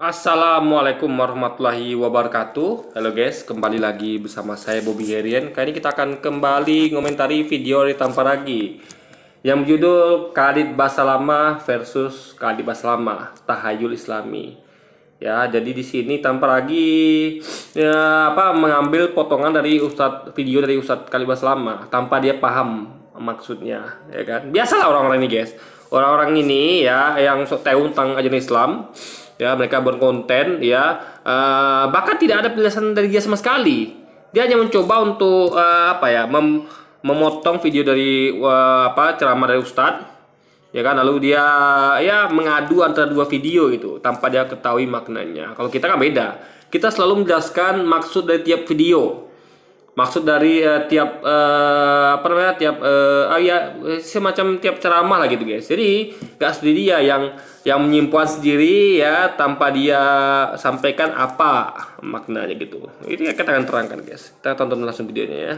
Assalamualaikum warahmatullahi wabarakatuh. Halo guys, kembali lagi bersama saya Bobby Herian. Kali ini kita akan kembali ngomentari video dari Tamparagi yang berjudul Khalid Basalamah versus Khalid Basalamah Tahayul Islami. Ya, jadi di sini Tamparagi mengambil potongan dari video dari Ustadz Khalid Basalamah tanpa dia paham maksudnya, ya kan? Biasalah orang-orang ini guys. Orang-orang ini ya yang sok tahu tentang ajaran Islam, ya mereka berkonten ya, bahkan tidak ada penjelasan dari dia sama sekali. Dia hanya mencoba untuk memotong video dari ceramah dari Ustadz, ya kan, lalu dia ya mengadu antara dua video gitu tanpa dia ketahui maknanya. Kalau kita kan beda, kita selalu menjelaskan maksud dari tiap video, maksud dari semacam tiap ceramah lah gitu guys. Jadi gak sendiri dia yang menyimpan sendiri ya tanpa dia sampaikan apa maknanya gitu. Ini kita akan terangkan guys. Kita tonton langsung videonya ya.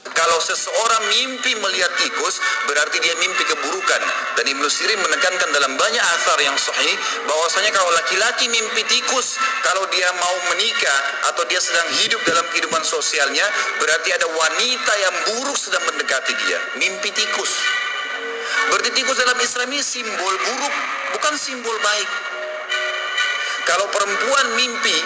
Kalau seseorang mimpi melihat tikus, berarti dia mimpi keburukan. Dan Ibnu Sirin menekankan dalam banyak athar yang sahih bahwasanya kalau laki-laki mimpi tikus, kalau dia mau menikah atau dia sedang hidup dalam kehidupan sosialnya, berarti ada wanita yang buruk sedang mendekati dia. Mimpi tikus. Berarti tikus dalam Islam ini simbol buruk, bukan simbol baik. Kalau perempuan mimpi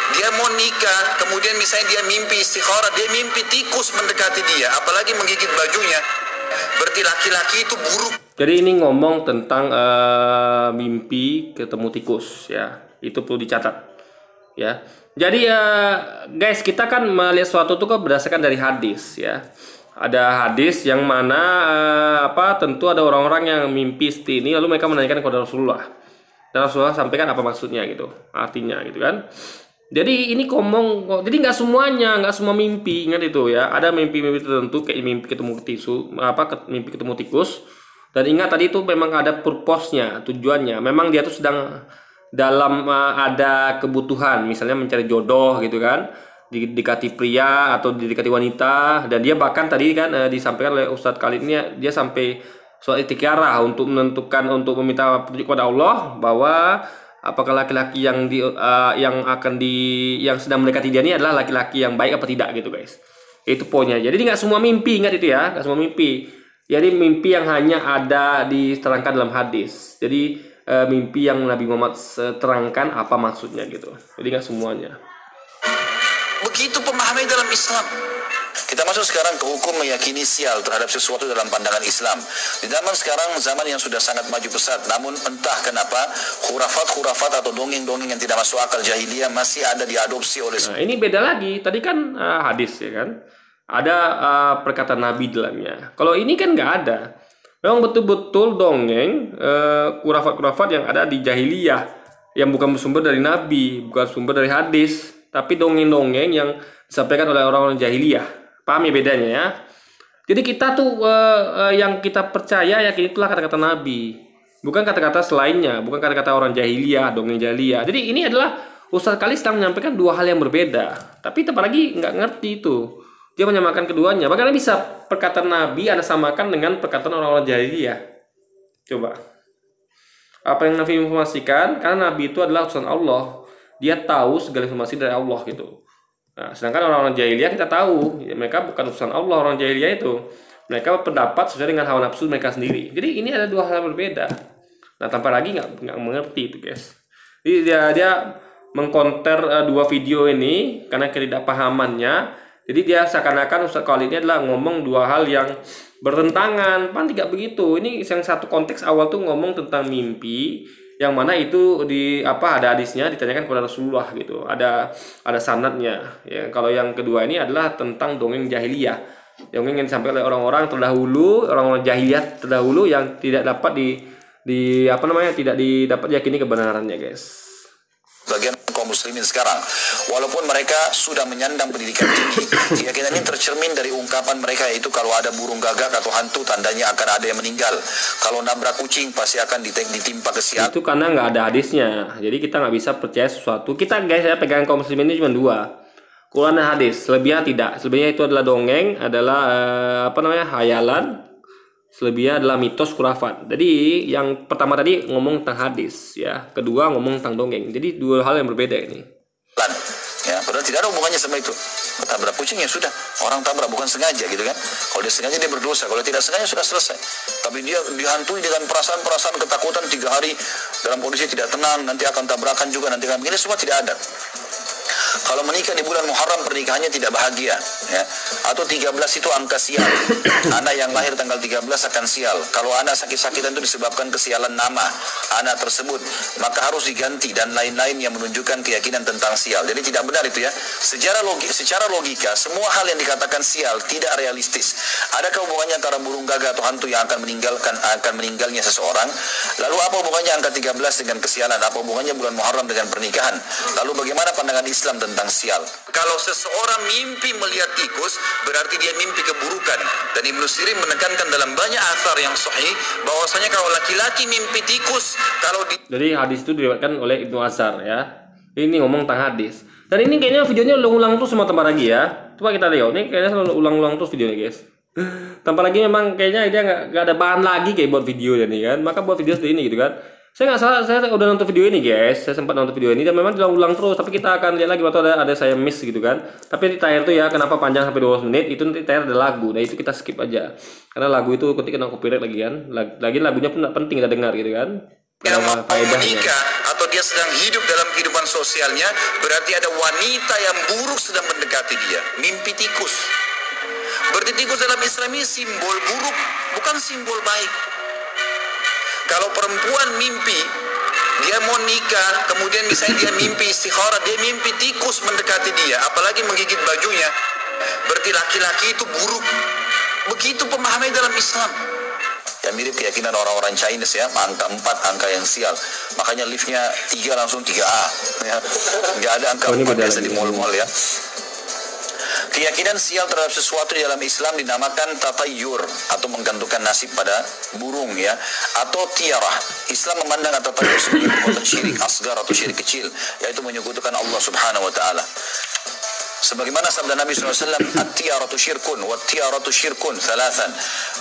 dia mau nikah, kemudian misalnya dia mimpi istikharah, dia mimpi tikus mendekati dia, apalagi menggigit bajunya, berarti laki-laki itu buruk. Jadi ini ngomong tentang mimpi ketemu tikus ya, itu perlu dicatat ya. Jadi guys, kita kan melihat sesuatu itu kan berdasarkan dari hadis ya. Ada hadis yang mana tentu ada orang-orang yang mimpi seperti ini, lalu mereka menanyakan kepada Rasulullah, dan Rasulullah sampaikan apa maksudnya gitu, artinya gitu kan. Jadi ini jadi nggak semuanya, nggak semua mimpi, ingat itu ya. Ada mimpi-mimpi tertentu kayak mimpi ketemu mimpi ketemu tikus. Dan ingat tadi itu memang ada purpose-nya, tujuannya. Memang dia tuh sedang dalam ada kebutuhan, misalnya mencari jodoh gitu kan, didekati pria atau didekati wanita. Dan dia bahkan tadi kan disampaikan oleh Ustadz Khalid ini, dia sampai soal istiqarah untuk menentukan, untuk meminta petunjuk kepada Allah bahwa apakah laki-laki yang sedang mendekati dia ini adalah laki-laki yang baik apa tidak gitu guys. Itu poinnya. Jadi nggak semua mimpi, ingat itu ya, nggak semua mimpi. Jadi mimpi yang hanya ada diterangkan dalam hadis. Jadi mimpi yang Nabi Muhammad terangkan apa maksudnya gitu. Jadi nggak semuanya. Begitu pemahaman dalam Islam. Kita masuk sekarang ke hukum meyakini sial terhadap sesuatu dalam pandangan Islam. Di zaman sekarang, zaman yang sudah sangat maju pesat, namun entah kenapa khurafat atau dongeng-dongeng yang tidak masuk akal jahiliyah masih ada diadopsi oleh. Nah, ini beda lagi. Tadi kan hadis ya kan, ada perkataan Nabi dalamnya. Kalau ini kan nggak ada. Memang betul-betul dongeng khurafat yang ada di jahiliyah, yang bukan bersumber dari Nabi, bukan sumber dari hadis, tapi dongeng-dongeng yang disampaikan oleh orang-orang jahiliyah. Paham ya bedanya ya? Jadi kita tuh yang kita percaya yakin itulah kata-kata Nabi, bukan kata-kata selainnya, bukan kata-kata orang jahiliyah, dongeng jahiliyah. Jadi ini adalah Ustadz Khalid sedang menyampaikan dua hal yang berbeda, tapi tetap lagi nggak ngerti itu. Dia menyamakan keduanya. Bagaimana bisa perkataan Nabi Anda samakan dengan perkataan orang-orang jahiliyah? Coba. Apa yang Nabi informasikan? Karena Nabi itu adalah utusan Allah. Dia tahu segala informasi dari Allah gitu. Nah, sedangkan orang-orang jahiliyah kita tahu ya, mereka bukan utusan Allah. Orang jahiliyah itu mereka berpendapat sesuai dengan hawa nafsu mereka sendiri. Jadi ini ada dua hal yang berbeda. Nah, tanpa lagi nggak mengerti itu guys. Jadi dia mengkonter dua video ini karena ketidakpahamannya. Jadi dia seakan-akan Ustadz Khalid ini adalah ngomong dua hal yang bertentangan. Pan tidak begitu. Ini yang satu konteks awal tuh ngomong tentang mimpi, yang mana itu ada hadisnya ditanyakan kepada Rasulullah gitu, ada sanadnya ya. Kalau yang kedua ini adalah tentang dongeng jahiliyah, dongeng yang disampaikan oleh orang-orang terdahulu, orang-orang jahiliyah terdahulu yang tidak dapat tidak didapat yakini kebenarannya guys. Bagian kaum muslimin sekarang, walaupun mereka sudah menyandang pendidikan tinggi, keyakinan ini tercermin dari ungkapan mereka, yaitu kalau ada burung gagak atau hantu tandanya akan ada yang meninggal, kalau nabrak kucing pasti akan ditimpa kesialan. Itu karena nggak ada hadisnya, jadi kita nggak bisa percaya sesuatu. Kita guys, saya pegang kaum muslimin ini cuma dua, Quran dan hadis. Selebihnya tidak, selebihnya itu adalah dongeng, adalah hayalan Selebihnya adalah mitos khurafat. Jadi yang pertama tadi ngomong tentang hadis ya, kedua ngomong tentang dongeng. Jadi dua hal yang berbeda ini. Ya, padahal tidak ada hubungannya sama itu. Tabrak kucing ya sudah, orang tabrak bukan sengaja gitu kan. Kalau dia sengaja dia berdosa, kalau tidak sengaja sudah selesai. Tapi dia dihantui dengan perasaan-perasaan ketakutan 3 hari dalam kondisi tidak tenang, nanti akan tabrakan juga, nanti akan begini, semua tidak ada. Kalau menikah di bulan Muharram pernikahannya tidak bahagia ya. Atau 13 itu angka sial. Anak yang lahir tanggal 13 akan sial. Kalau anak sakit-sakitan itu disebabkan kesialan nama anak tersebut, maka harus diganti dan lain-lain yang menunjukkan keyakinan tentang sial. Jadi tidak benar itu ya. Secara logika semua hal yang dikatakan sial tidak realistis. Adakah hubungannya antara burung gagak atau hantu yang akan meninggalnya seseorang? Lalu apa hubungannya angka 13 dengan kesialan? Apa hubungannya bulan Muharram dengan pernikahan? Lalu bagaimana pandangan Islam tentang sial? Kalau seseorang mimpi melihat tikus, berarti dia mimpi keburukan. Dan Ibnu Sirin menekankan dalam banyak athar yang sahih bahwasanya kalau laki-laki mimpi tikus, jadi hadis itu diriwayatkan oleh Ibnu Azhar ya. Ini ngomong tentang hadis. Dan ini kayaknya videonya ulang-ulang terus sama tambah lagi ya. Coba kita lihat. Ini kayaknya selalu ulang-ulang terus videonya guys. Tanpa lagi memang kayaknya dia nggak ada bahan lagi kayak buat video ya nih kan. Maka buat video seperti ini gitu kan. Saya nggak salah, saya udah nonton video ini guys. Saya sempat nonton video ini dan memang diulang terus. Tapi kita akan lihat lagi waktu ada saya miss gitu kan. Tapi di terakhir tuh ya kenapa panjang sampai 20 menit itu nanti terakhir ada lagu. Nah itu kita skip aja. Karena lagu itu ketika kena copyright lagi kan. Lagi lagunya pun nggak penting kita dengar gitu kan. yang mau menikah atau dia sedang hidup dalam kehidupan sosialnya, berarti ada wanita yang buruk sedang mendekati dia. Mimpi tikus. Berarti tikus dalam Islam ini simbol buruk, bukan simbol baik. Kalau perempuan mimpi dia mau nikah, kemudian misalnya dia mimpi istikharah, dia mimpi tikus mendekati dia, apalagi menggigit bajunya, berarti laki-laki itu buruk. Begitu pemahaman dalam Islam. Ya mirip keyakinan orang-orang Chinese ya, angka 4 angka yang sial. Makanya liftnya 3 langsung 3A ya. Nggak ada angka 4 biasa di mall-mall ya. Keyakinan sial terhadap sesuatu di dalam Islam dinamakan tatayyur atau menggantungkan nasib pada burung ya, atau tiarah. Islam memandang tatayyur sebagai perbuatan syirik asgar atau syirik kecil, yaitu menyekutukan Allah Subhanahu wa taala. Sebagaimana sabda Nabi SAW, at-tiaratu syirkun, wat-tiaratu syirkun, thalathan.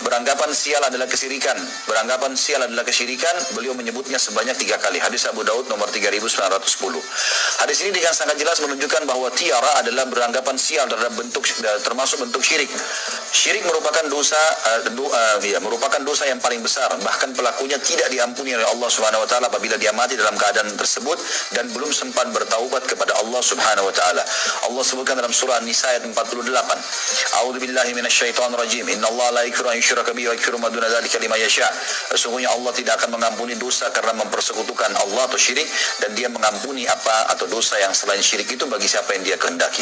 Beranggapan sial adalah kesirikan. Beranggapan sial adalah kesyirikan, beliau menyebutnya sebanyak 3 kali. Hadis Abu Daud nomor 3910. Hadis ini dengan sangat jelas menunjukkan bahwa tiara adalah beranggapan sial termasuk bentuk syirik. Syirik merupakan dosa yang paling besar. Bahkan pelakunya tidak diampuni oleh Allah Subhanahu wa taala apabila dia mati dalam keadaan tersebut dan belum sempat bertaubat kepada Allah Subhanahu wa taala. Allah sebutkan dalam surah An-Nisa ayat 48. A'udzubillahi minasyaitonirrajim. Innallaha la yaghfiru an yushraka bihi wa yaghfiru ma duna dzalika liman yasha'. Sesungguhnya Allah tidak akan mengampuni dosa karena mempersekutukan Allah atau syirik, dan Dia mengampuni apa atau dosa yang selain syirik itu bagi siapa yang Dia kehendaki.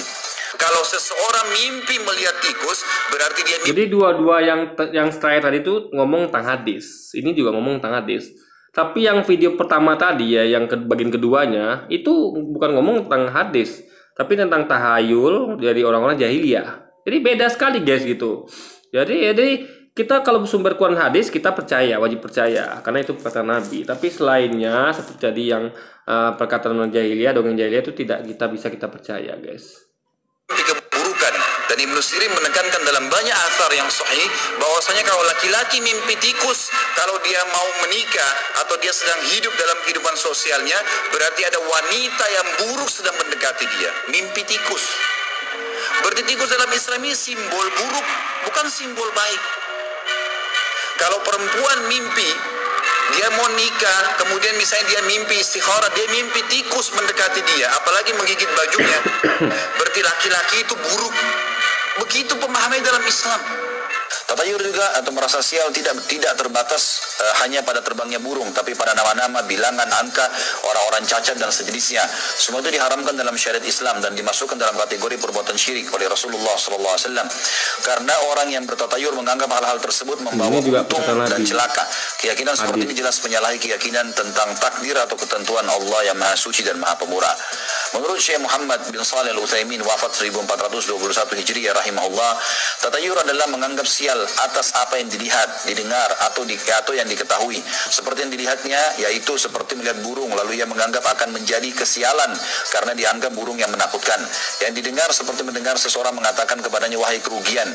Kalau seseorang mimpi melihat tikus, berarti dia mimpi. Jadi dua-dua yang terakhir tadi itu ngomong tentang hadis. Ini juga ngomong tentang hadis. Tapi yang video pertama tadi ya, yang bagian keduanya itu bukan ngomong tentang hadis, tapi tentang tahayul dari orang-orang jahiliyah. Jadi beda sekali guys gitu. Jadi kita kalau sumber Quran hadis kita percaya, wajib percaya karena itu perkataan Nabi. Tapi selainnya seperti tadi yang perkataan orang jahiliyah, dongeng jahiliyah itu tidak kita percaya guys. Keburukan. Dan Ibnu Sirin menekankan dalam banyak athar yang sahih bahwasanya kalau laki-laki mimpi tikus, kalau dia mau menikah atau dia sedang hidup dalam kehidupan sosialnya, berarti ada wanita yang buruk sedang mendekati dia. Mimpi tikus. Berarti tikus dalam Islam ini simbol buruk, bukan simbol baik. Kalau perempuan mimpi dia mau nikah, kemudian misalnya dia mimpi istikharah, dia mimpi tikus mendekati dia, apalagi menggigit bajunya, berarti laki-laki itu buruk. Begitu pemahaman dalam Islam. Tatayur juga atau merasa sial tidak terbatas hanya pada terbangnya burung, tapi pada nama-nama, bilangan, angka, orang-orang cacat dan sejenisnya. Semua itu diharamkan dalam syariat Islam dan dimasukkan dalam kategori perbuatan syirik oleh Rasulullah SAW. Karena orang yang bertatayur menganggap hal-hal tersebut membawa untung dan celaka. Keyakinan seperti ini jelas menyalahi keyakinan tentang takdir atau ketentuan Allah yang Maha Suci dan Maha Pemurah. Menurut Syekh Muhammad bin Shalih Al-Utsaimin wafat 1421 Hijriah rahimahullah, tatayur adalah menganggap sial atas apa yang dilihat, didengar atau yang diketahui. Seperti yang dilihatnya, yaitu seperti melihat burung, lalu ia menganggap akan menjadi kesialan karena dianggap burung yang menakutkan. Yang didengar seperti mendengar seseorang mengatakan kepadanya wahai kerugian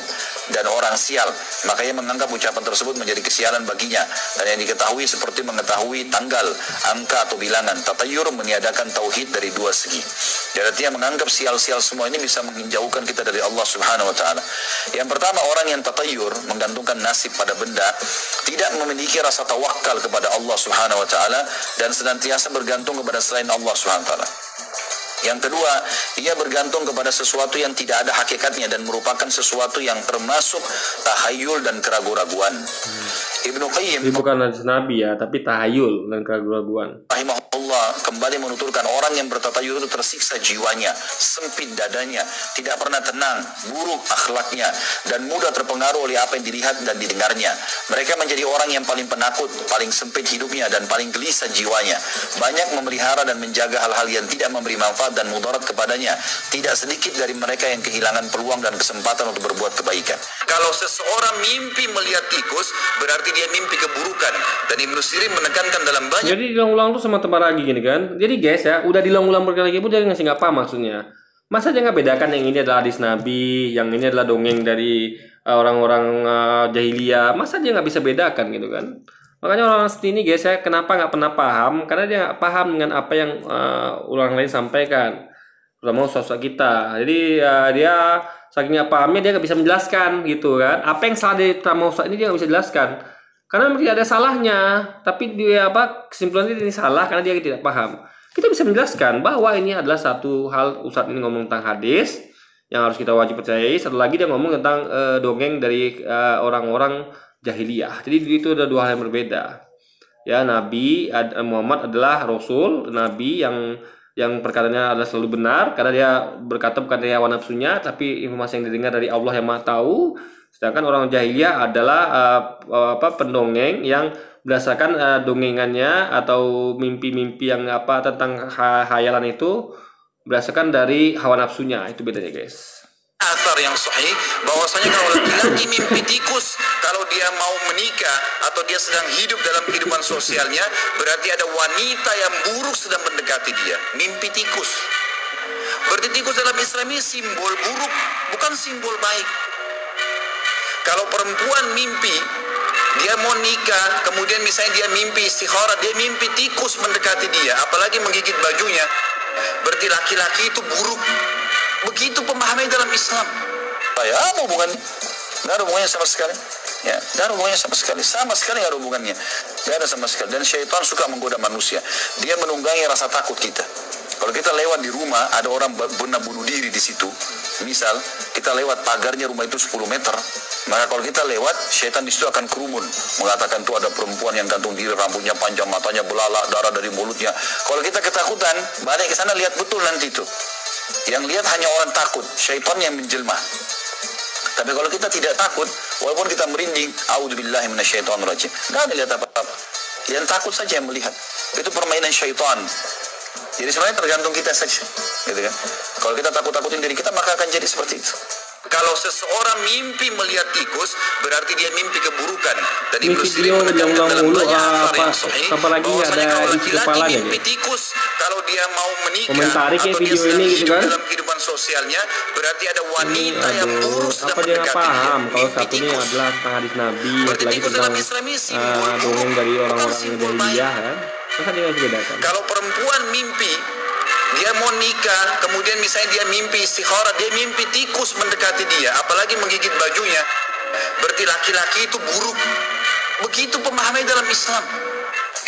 dan orang sial, maka ia menganggap ucapan tersebut menjadi kesialan baginya. Dan yang diketahui seperti mengetahui tanggal, angka atau bilangan. Tatayur meniadakan tauhid dari dua segi. Jadi dia menganggap sial-sial semua ini bisa menjauhkan kita dari Allah Subhanahu wa taala. Yang pertama, orang yang tatayur menggantungkan nasib pada benda, tidak memiliki rasa tawakal kepada Allah Subhanahu wa taala dan senantiasa bergantung kepada selain Allah Subhanahu wa taala. Yang kedua, ia bergantung kepada sesuatu yang tidak ada hakikatnya dan merupakan sesuatu yang termasuk tahayul dan keraguan-raguan. Ibnu Qayyim, Ini bukan hadis Nabi ya, tapi tahayul dan keraguan-raguan. rahimahullah, kembali menuturkan orang yang bertatayur itu tersiksa jiwanya, sempit dadanya, tidak pernah tenang, buruk akhlaknya, dan mudah terpengaruh oleh apa yang dilihat dan didengarnya. Mereka menjadi orang yang paling penakut, paling sempit hidupnya, dan paling gelisah jiwanya. Banyak memelihara dan menjaga hal-hal yang tidak memberi manfaat dan mudarat kepadanya. Tidak sedikit dari mereka yang kehilangan peluang dan kesempatan untuk berbuat kebaikan. Kalau seseorang mimpi melihat tikus, berarti dia mimpi keburukan. Dan Ibnu Sirin menekankan dalam banyak. Jadi diulang-ulang tuh sama tempat lagi gini kan. Jadi guys ya, udah diulang-ulang berkali-kali pun dia ngasih nggak paham maksudnya. Masa dia nggak bedakan yang ini adalah hadis Nabi, yang ini adalah dongeng dari orang-orang jahiliyah. Masa dia nggak bisa bedakan gitu kan? Makanya orang seperti ini guys ya, kenapa nggak pernah paham? Karena dia nggak paham dengan apa yang orang lain sampaikan, terutama sosok kita. Jadi dia saking nggak pahamnya dia nggak bisa menjelaskan gitu kan. Apa yang salah dari terutama Ustaz ini dia nggak bisa jelaskan. Karena tidak ada salahnya, tapi dia kesimpulannya ini salah karena dia tidak paham. Kita bisa menjelaskan bahwa ini adalah satu hal Ustadz ini ngomong tentang hadis yang harus kita wajib percayai. Satu lagi dia ngomong tentang dongeng dari orang-orang jahiliyah. Jadi itu ada dua hal yang berbeda. Ya, Nabi Muhammad adalah Rasul, Nabi yang perkataannya adalah selalu benar karena dia berkata bukan dari hawa nafsunya, tapi informasi yang didengar dari Allah yang Maha Tahu. Sedangkan orang jahiliyah adalah pendongeng yang berdasarkan dongengannya atau mimpi-mimpi yang tentang khayalan itu berdasarkan dari hawa nafsunya. Itu bedanya guys. Athar yang sahih bahwasanya kalau laki-laki mimpi tikus, kalau dia mau menikah atau dia sedang hidup dalam kehidupan sosialnya, berarti ada wanita yang buruk sedang mendekati dia. Mimpi tikus. Berarti tikus dalam Islam ini simbol buruk, bukan simbol baik. Kalau perempuan mimpi dia mau nikah, kemudian misalnya dia mimpi istikharah, dia mimpi tikus mendekati dia, apalagi menggigit bajunya, berarti laki-laki itu buruk. Begitu pemahaman dalam Islam. Ya, hubungannya nggak ada hubungannya sama sekali. Ya, nggak ada hubungannya sama sekali. Sama sekali nggak ada hubungannya. Nggak ada sama sekali. Dan syaitan suka menggoda manusia. Dia menunggangi rasa takut kita. Kalau kita lewat di rumah, ada orang benar bunuh diri di situ. Misal, kita lewat pagarnya rumah itu 10 meter. Maka kalau kita lewat, syaitan di situ akan kerumun. Mengatakan tuh ada perempuan yang gantung diri, rambutnya panjang, matanya belalak, darah dari mulutnya. Kalau kita ketakutan, balik ke sana lihat betul nanti itu. Yang lihat hanya orang takut, syaitan yang menjelma. Tapi kalau kita tidak takut, walaupun kita merinding, a'udzubillahi minasyaitonirrajim, nggak ada lihat apa-apa. Yang takut saja yang melihat. Itu permainan syaitan. Jadi sebenarnya tergantung kita saja, gitu kan? Kalau kita takut-takutin diri kita, maka akan jadi seperti itu. Kalau seseorang mimpi melihat tikus, berarti dia mimpi keburukan. Dan Ini Ibnu Sirin video menekankan yang dalam mulu banyak athar yang sahih, apa lagi bahwasanya ada kalau isi laki-laki kepalanya mimpi gitu. tikus, kalau dia mau menikah Komentari kayak atau dia video sedang ini gitu hidup kan. dalam kehidupan sosialnya, berarti ada wanita yang Aduh, buruk sedang apa dia nggak mendekati dia. paham kalau Mimpi satu ini tikus. adalah tentang hadis Nabi, Berarti lagi tikus tentang dalam Islam ini simbol dongeng dari bukan orang-orang simbol jahiliyah baik. kan. Masa dia nggak bisa bedakan? Kalau perempuan mimpi dia mau nikah, kemudian misalnya dia mimpi istikharah, dia mimpi tikus mendekati dia, apalagi menggigit bajunya, berarti laki-laki itu buruk. Begitu pemahaman dalam Islam.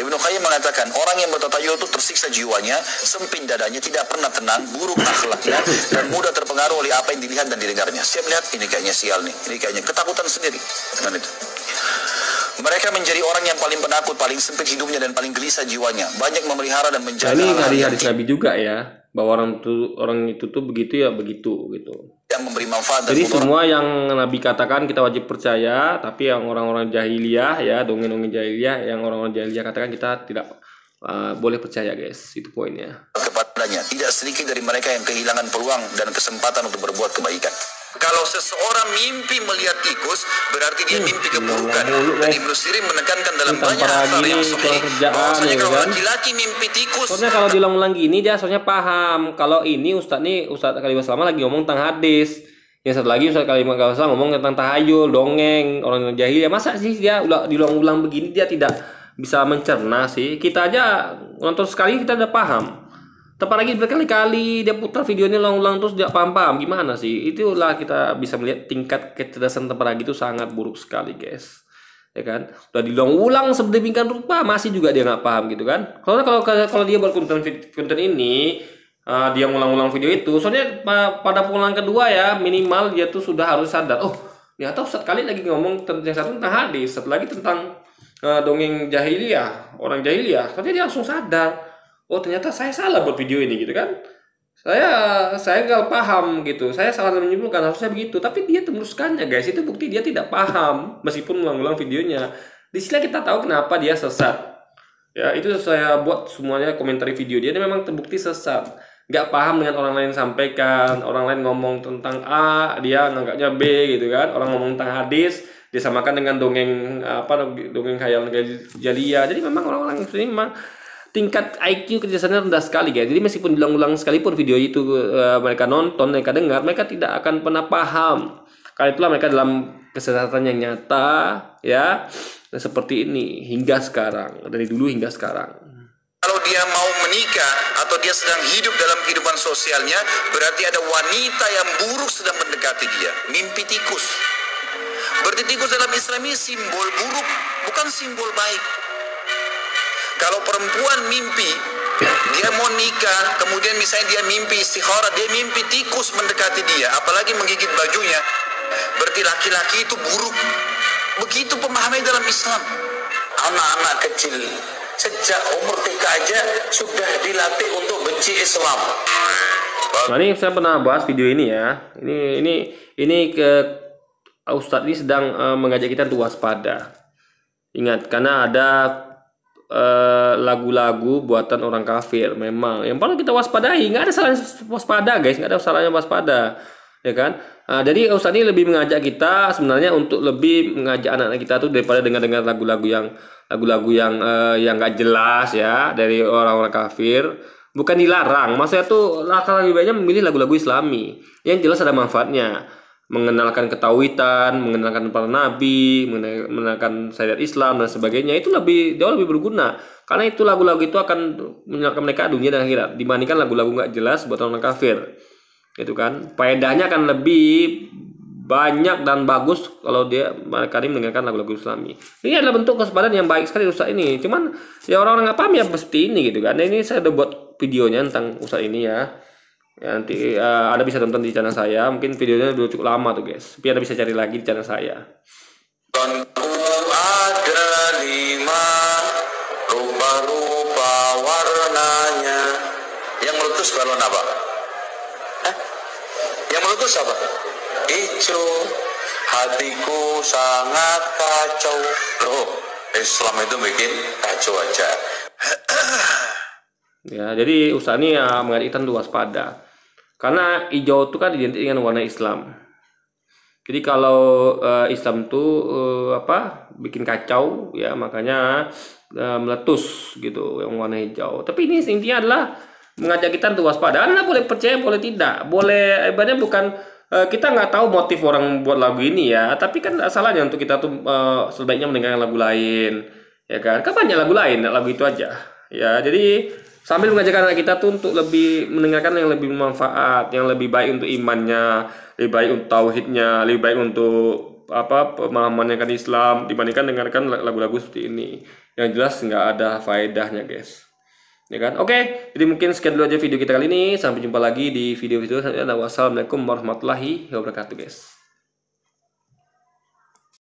Ibnu Qayyim mengatakan orang yang bertatayur itu tersiksa jiwanya, sempit dadanya, tidak pernah tenang, buruk akhlaknya, dan mudah terpengaruh oleh apa yang dilihat dan didengarnya. Setiap lihat ini kayaknya sial nih, ini kayaknya ketakutan sendiri. Dengan itu. Mereka menjadi orang yang paling penakut, paling sempit hidupnya, dan paling gelisah jiwanya. Banyak memelihara dan Nah, menjaga ini hal-hal dari yang hadis Nabi juga ya, bahwa orang itu tuh begitu ya begitu gitu. tidak memberi manfaat dan Jadi mudarat. semua yang Nabi katakan kita wajib percaya, tapi yang orang-orang jahiliyah ya, dongeng-dongeng jahiliyah, yang orang-orang jahiliyah katakan kita tidak boleh percaya guys, itu poinnya. Kepadanya tidak sedikit dari mereka yang kehilangan peluang dan kesempatan untuk berbuat kebaikan. Kalau seseorang mimpi melihat tikus, berarti dia mimpi keburukan. Dan Ibnu Sirin menekankan dalam banyak asar yang sahih bahwasanya kalau laki-laki mimpi tikus. Soalnya kalau diulang-ulang gini dia soalnya paham. Kalau ini Ustadz Khalifah Selama lagi ngomong tentang hadis. Yang satu lagi Ustadz Khalifah Selama ngomong tentang tahayul, dongeng, orang jahiliyah. Masa sih dia diulang-ulang begini dia tidak bisa mencerna sih? Kita aja nonton sekali kita udah paham. Tepat lagi berkali-kali dia putar videonya ulang-ulang terus dia paham-paham gimana sih? Itulah kita bisa melihat tingkat kecerdasan tepat lagi itu sangat buruk sekali, guys. Ya kan? Udah diulang-ulang sedemikian rupa masih juga dia nggak paham gitu kan? Kalau dia buat konten ini dia ngulang-ulang video itu, soalnya pada pulang kedua ya minimal dia tuh sudah harus sadar. Oh, ternyata Ustadz kali lagi ngomong yang satu tentang hadis, satu lagi tentang dongeng jahiliyah, orang jahiliyah. Soalnya dia langsung sadar. Oh ternyata saya salah buat video ini gitu kan, saya nggak paham gitu, saya salah menyimpulkan harusnya begitu, tapi dia teruskannya guys, itu bukti dia tidak paham meskipun ulang-ulang videonya. Di sini kita tahu kenapa dia sesat ya, itu saya buat semuanya komentari video dia memang terbukti sesat, nggak paham dengan orang lain sampaikan, orang lain ngomong tentang A dia nganggapnya B gitu kan, orang ngomong tentang hadis disamakan dengan dongeng dongeng khayal jahiliyah. Jadi memang orang-orang ini memang tingkat IQ kerjasamanya rendah sekali guys. Jadi meskipun diulang-ulang sekalipun video itu mereka nonton, mereka dengar, mereka tidak akan pernah paham. Karena itulah mereka dalam kesesatan yang nyata ya, seperti ini hingga sekarang, dari dulu hingga sekarang. Kalau dia mau menikah atau dia sedang hidup dalam kehidupan sosialnya, berarti ada wanita yang buruk sedang mendekati dia. Mimpi tikus. Berarti tikus dalam Islam ini simbol buruk, bukan simbol baik. Kalau perempuan mimpi dia mau nikah, kemudian misalnya dia mimpi istikharah, dia mimpi tikus mendekati dia, apalagi menggigit bajunya, berarti laki-laki itu buruk. Begitu pemahamannya dalam Islam. Anak-anak kecil sejak umur TK aja sudah dilatih untuk benci Islam. Nah ini saya pernah bahas video ini ya. Ini ke Ustadz ini sedang mengajak kita untuk waspada. Ingat, karena ada lagu-lagu buatan orang kafir memang yang perlu kita waspadai. Nggak ada salahnya waspada guys, nggak ada salahnya waspada ya kan. Jadi Ustadz ini lebih mengajak kita sebenarnya untuk lebih mengajak anak-anak kita tuh daripada dengar lagu-lagu yang nggak jelas ya dari orang-orang kafir. Bukan dilarang, maksudnya tuh lebih baiknya memilih lagu-lagu Islami yang jelas ada manfaatnya, mengenalkan ketauhidan, mengenalkan para nabi, mengenalkan syariat Islam dan sebagainya. Itu jauh lebih berguna karena itu lagu-lagu itu akan menyelamatkan mereka dunia dan akhirat dibandingkan lagu-lagu nggak jelas buat orang kafir gitu kan. Faedahnya akan lebih banyak dan bagus kalau mereka ini mendengarkan lagu-lagu Islami. Ini adalah bentuk kewaspadaan yang baik sekali Ustadz ini. Cuman ya orang-orang nggak paham ya seperti ini gitu kan. Ini saya udah buat videonya tentang Ustadz ini ya. Ya, nanti Anda bisa tonton di channel saya. Mungkin videonya udah cukup lama tuh guys, tapi Anda bisa cari lagi di channel saya. Ada 5 rupa-rupa warnanya. Yang meletus balon apa? Yang meletus apa? Hijau. Hatiku sangat kacau. Loh, Islam itu bikin kacau aja. Ya, jadi Ustadz ini mengajak kita untuk waspada. Karena hijau itu kan identik dengan warna Islam. Jadi kalau Islam itu bikin kacau ya, makanya meletus gitu yang warna hijau. Tapi ini intinya adalah mengajak kita untuk waspada. Anda boleh percaya, boleh tidak. Boleh ibaratnya bukan kita nggak tahu motif orang buat lagu ini ya, tapi kan salahnya untuk kita tuh sebaiknya mendengarkan lagu lain ya kan. Kan banyak lagu lain, lagu itu aja. Ya, jadi sambil mengajak anak kita tuh untuk lebih mendengarkan yang lebih bermanfaat, yang lebih baik untuk imannya, lebih baik untuk tauhidnya, lebih baik untuk pemahamannya kan Islam dibandingkan dengarkan lagu-lagu seperti ini yang jelas nggak ada faedahnya guys ya kan. Oke, jadi mungkin sekian dulu aja video kita kali ini, sampai jumpa lagi di video-video selanjutnya. Wassalamualaikum warahmatullahi wabarakatuh guys.